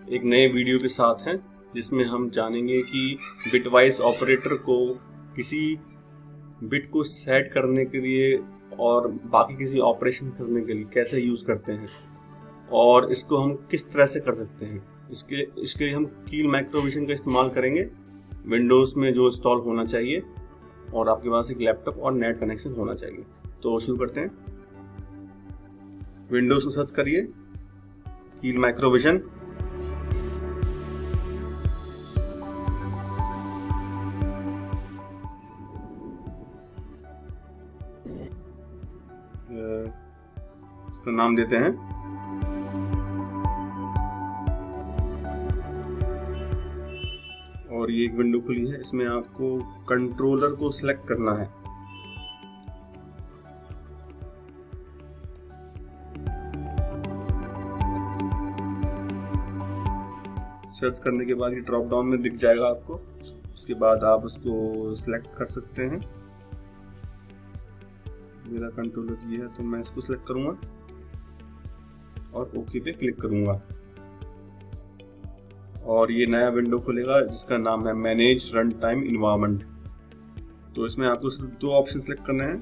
एक नए वीडियो के साथ हैं जिसमें हम जानेंगे कि बिटवाइज ऑपरेटर को किसी बिट को सेट करने के लिए और बाकी किसी ऑपरेशन करने के लिए कैसे यूज़ करते हैं और इसको हम किस तरह से कर सकते हैं। इसके लिए हम कील माइक्रोविजन का इस्तेमाल करेंगे। विंडोज़ में जो इंस्टॉल होना चाहिए और आपके पास एक लैपटॉप और नेट कनेक्शन होना चाहिए। तो शुरू करते हैं। विंडोज़ को सर्च करिए कील माइक्रोविजन। इसका नाम देते हैं और ये एक विंडो खुली है। इसमें आपको कंट्रोलर को सिलेक्ट करना है। सर्च करने के बाद ये ड्रॉप डाउन में दिख जाएगा आपको। उसके बाद आप उसको सिलेक्ट कर सकते हैं। मेरा कंट्रोलर ये है तो मैं इसको सिलेक्ट करूंगा और ओके पे क्लिक करूंगा और ये नया विंडो खुलेगा जिसका नाम है मैनेज रन टाइम इन्वायरमेंट। तो इसमें आपको सिर्फ दो ऑप्शन सेलेक्ट करने हैं।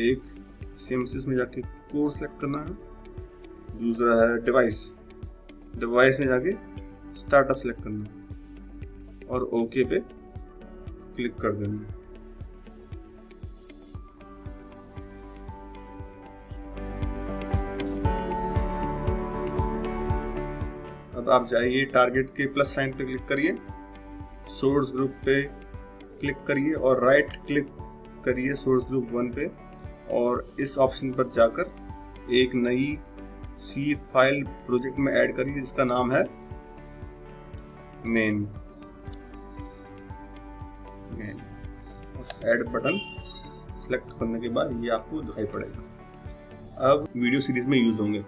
एक सीएमएस में जाके कोर सेलेक्ट करना है, दूसरा है डिवाइस में जाके स्टार्टअप सेलेक्ट करना है और ओके पे क्लिक कर देना है। अब आप जाइए टारगेट के प्लस साइन पे क्लिक करिए, सोर्स ग्रुप पे क्लिक करिए और राइट क्लिक करिए सोर्स ग्रुप 1 पे और इस ऑप्शन पर जाकर एक नई सी फाइल प्रोजेक्ट में ऐड करिए जिसका नाम है मेन। ऐड बटन सेलेक्ट करने के बाद ये आपको दिखाई पड़ेगा। अब वीडियो सीरीज में यूज होंगे।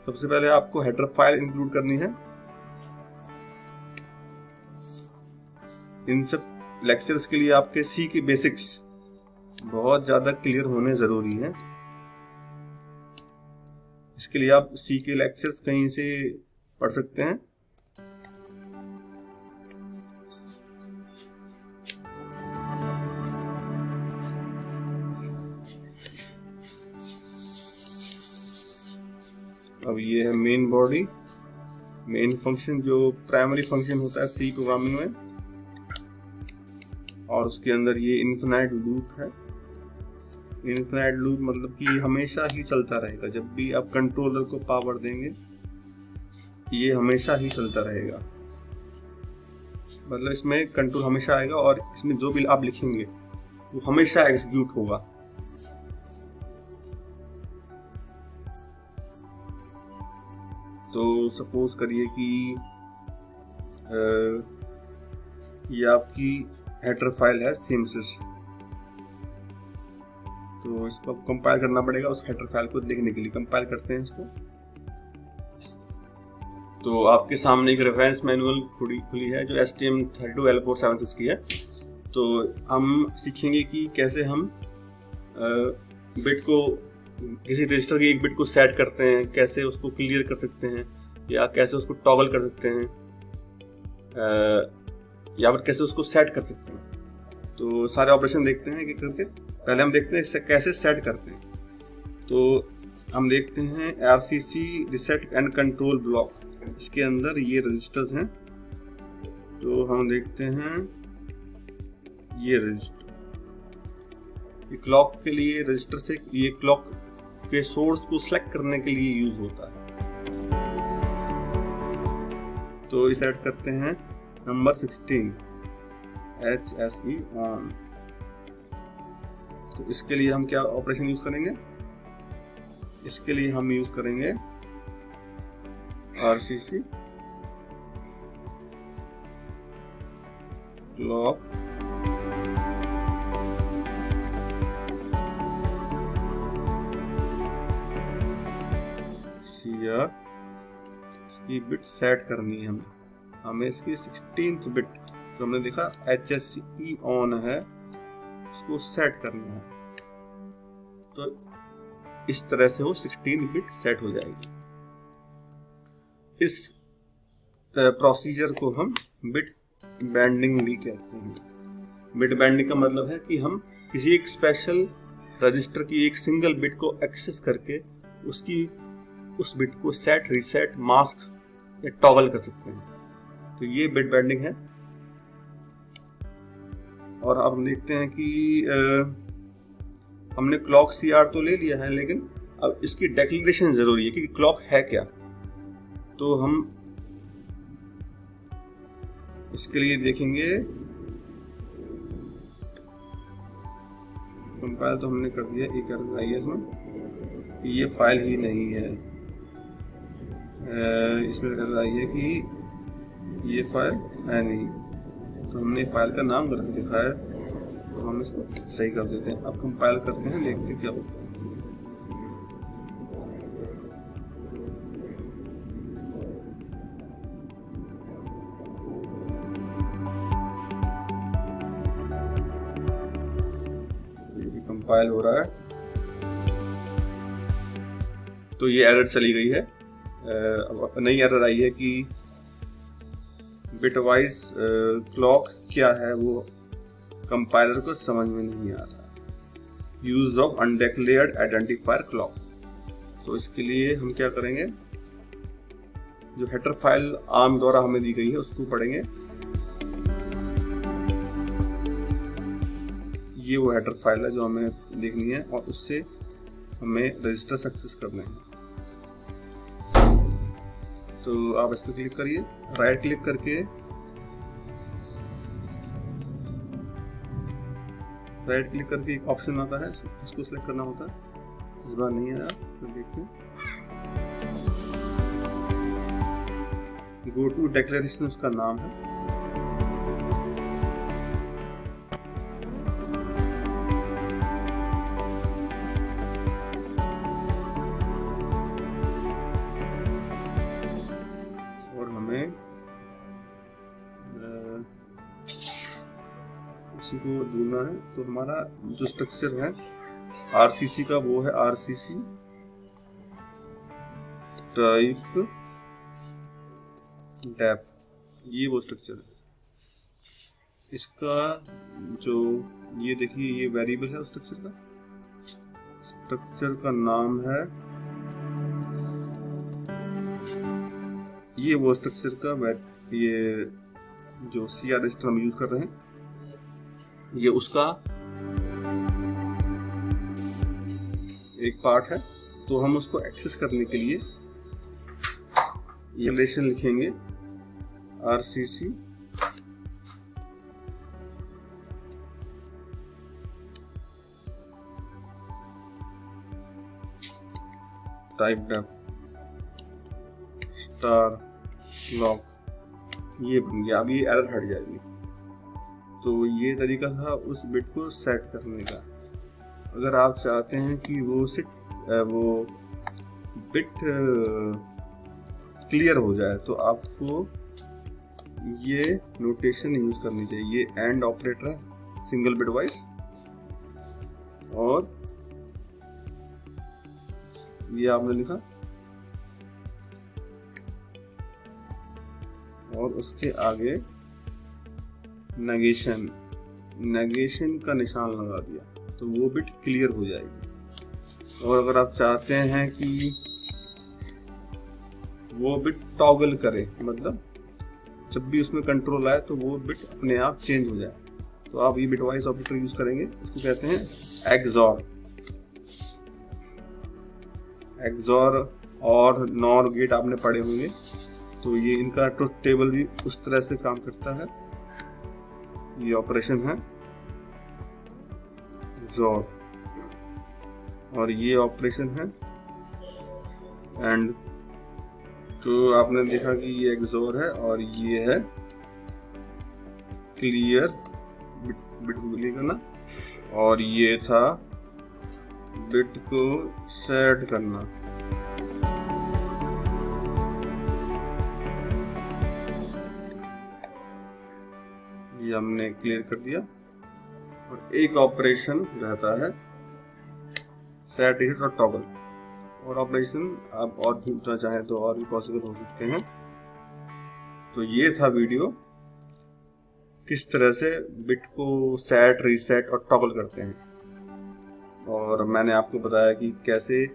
सबसे पहले आपको हेडर फाइल इंक्लूड करनी है। इन सब लेक्चर्स के लिए आपके सी के बेसिक्स बहुत ज्यादा क्लियर होने जरूरी है। इसके लिए आप सी के लेक्चर्स कहीं से पढ़ सकते हैं। अब ये है मेन बॉडी, मेन फंक्शन जो प्राइमरी फंक्शन होता है सी प्रोग्रामिंग में, और उसके अंदर ये इन्फिनाइट लूप है। इन्फिनाइट लूप मतलब कि हमेशा ही चलता रहेगा। जब भी आप कंट्रोलर को पावर देंगे ये हमेशा ही चलता रहेगा। मतलब इसमें कंट्रोल हमेशा आएगा और इसमें जो भी आप लिखेंगे वो हमेशा एग्जीक्यूट होगा। तो सपोज करिए कि ये आपकी हेडर फाइल है सीएमएस, तो इसको कंपाइल करना पड़ेगा उस हेडर फाइल को देखने के लिए। कंपाइल करते हैं इसको। तो आपके सामने एक रेफरेंस मैनुअल खुली है जो STM32L476 की है। तो हम सीखेंगे कि कैसे हम बिट को किसी रजिस्टर की एक बिट को सेट करते हैं, कैसे उसको क्लियर कर सकते हैं या कैसे उसको टॉगल कर सकते हैं या फिर कैसे उसको सेट कर सकते हैं। तो सारे ऑपरेशन देखते हैं कि करके। पहले हम देखते हैं कैसे सेट करते हैं। तो हम देखते हैं RCC RISAT and control block. इसके अंदर ये रजिस्टर्स हैं। तो हम देखते हैं ये रजिस्टर, ये क्लॉक के लिए रजिस्टर से ये क्लॉक के सोर्स को सिलेक्ट करने के लिए यूज होता है। तो इसे ऐड करते हैं नंबर 16 HSE ऑन। तो इसके लिए हम क्या ऑपरेशन यूज करेंगे? इसके लिए हम यूज करेंगे RCC क्लॉक इसकी बिट सेट करनी है। हमें इसकी 16th बिट जो हमने देखा HSE ऑन है उसको सेट करना है। तो इस तरह से वो 16 बिट सेट हो जाएगी। इस प्रोसीजर को हम बिट बैंडिंग भी कहते हैं। बिट बैंडिंग का मतलब है कि हम किसी एक स्पेशल रजिस्टर की एक सिंगल बिट को एक्सेस करके उस बिट को सेट, रीसेट, मास्क या टॉगल कर सकते हैं। तो ये बिट बैंडिंग है। और अब हम देखते हैं कि हमने क्लॉक CR तो ले लिया है, लेकिन अब इसकी डेक्लेरेशन जरूरी है कि क्लॉक है क्या। तो हम इसके लिए देखेंगे, कंपाइल तो हमने कर दिया, एक एरर आई है इसमें, ये फाइल ही नहीं है। इसमें एरर आई है कि ये फाइल है नहीं, तो हमने फाइल का नाम गलत लिखा है, तो हम इसको सही कर देते हैं। अब कंपाइल करते हैं, देखते हैं क्या होता है। कंपाइल हो रहा है, तो ये एरर चली गई है। अब नई एरर आई है कि बिटवाइज क्लॉक क्या है वो कंपाइलर को समझ में नहीं आ रहा। Use of undeclared identifier clock. तो इसके लिए हम क्या करेंगे, जो हेडर फाइल आर्म द्वारा हमें दी गई है उसको पढ़ेंगे। ये वो हेडर फाइल है जो हमें देखनी है और उससे हमें रजिस्टर सक्सेस करने हैं। तो आप इस पर क्लिक करिए, राइट क्लिक करके एक ऑप्शन आता है, उसको सिलेक्ट करना होता है। इस बार नहीं आया, तो देखते हैं। गो टू डिक्लेरेशन उसका नाम है। और हमें इसी को ढूंढना है। तो हमारा जो स्ट्रक्चर है RCC का, वो है RCC टाइप डेफ, ये वो स्ट्रक्चर है। इसका जो ये देखिए, ये वेरिएबल है उस स्ट्रक्चर का नाम है, ये वो स्ट्रक्चर का ये जो CR रजिस्टर हम यूज कर रहे हैं, ये उसका एक पार्ट है। तो हम उसको एक्सेस करने के लिए ये रिलेशन लिखेंगे, RCC type def star lock, ये बन गया। अब ये एरर हट जाएगी। तो ये तरीका था उस बिट को सेट करने का। अगर आप चाहते हैं कि वो बिट क्लियर हो जाए, तो आपको ये नोटेशन यूज करनी चाहिए। ये एंड ऑपरेटर है सिंगल बिट वाइज, और ये आपने लिखा, और उसके आगे नेगेशन का निशान लगा दिया, तो वो बिट क्लियर हो जाएगी। और अगर आप चाहते हैं कि वो बिट टॉगल करे, मतलब जब भी उसमें कंट्रोल आए तो वो बिट अपने आप चेंज हो जाए, तो आप ये बिटवाइज ऑपरेटर यूज करेंगे। इसको कहते हैं एक्सॉर और नॉर गेट आपने पढ़े होंगे। तो ये इनका ट्रुथ टेबल भी उस तरह से काम करता है। ये ऑपरेशन है XOR, और ये ऑपरेशन है एंड। तो आपने देखा कि ये XOR है और ये है क्लियर, बिट को क्लियर करना, और ये था बिट को सेट करना। ये हमने क्लियर कर दिया। और एक ऑपरेशन रहता है सेट हिट और टॉगल। और ऑपरेशन आप और भी चाहें तो और भी पॉसिबल हो सकते हैं। तो ये था वीडियो, किस तरह से बिट को सेट, रीसेट और टॉगल करते हैं। और मैंने आपको बताया कि कैसे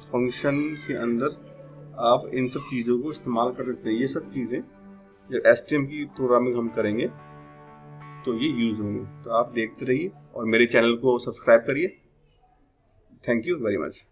फंक्शन के अंदर आप इन सब चीज़ों को इस्तेमाल कर सकते हैं। ये सब चीज़ें जब HTML की प्रोग्रामिंग हम करेंगे तो ये यूज़ होंगे। तो आप देखते रहिए और मेरे चैनल को सब्सक्राइब करिए। Thank you very much.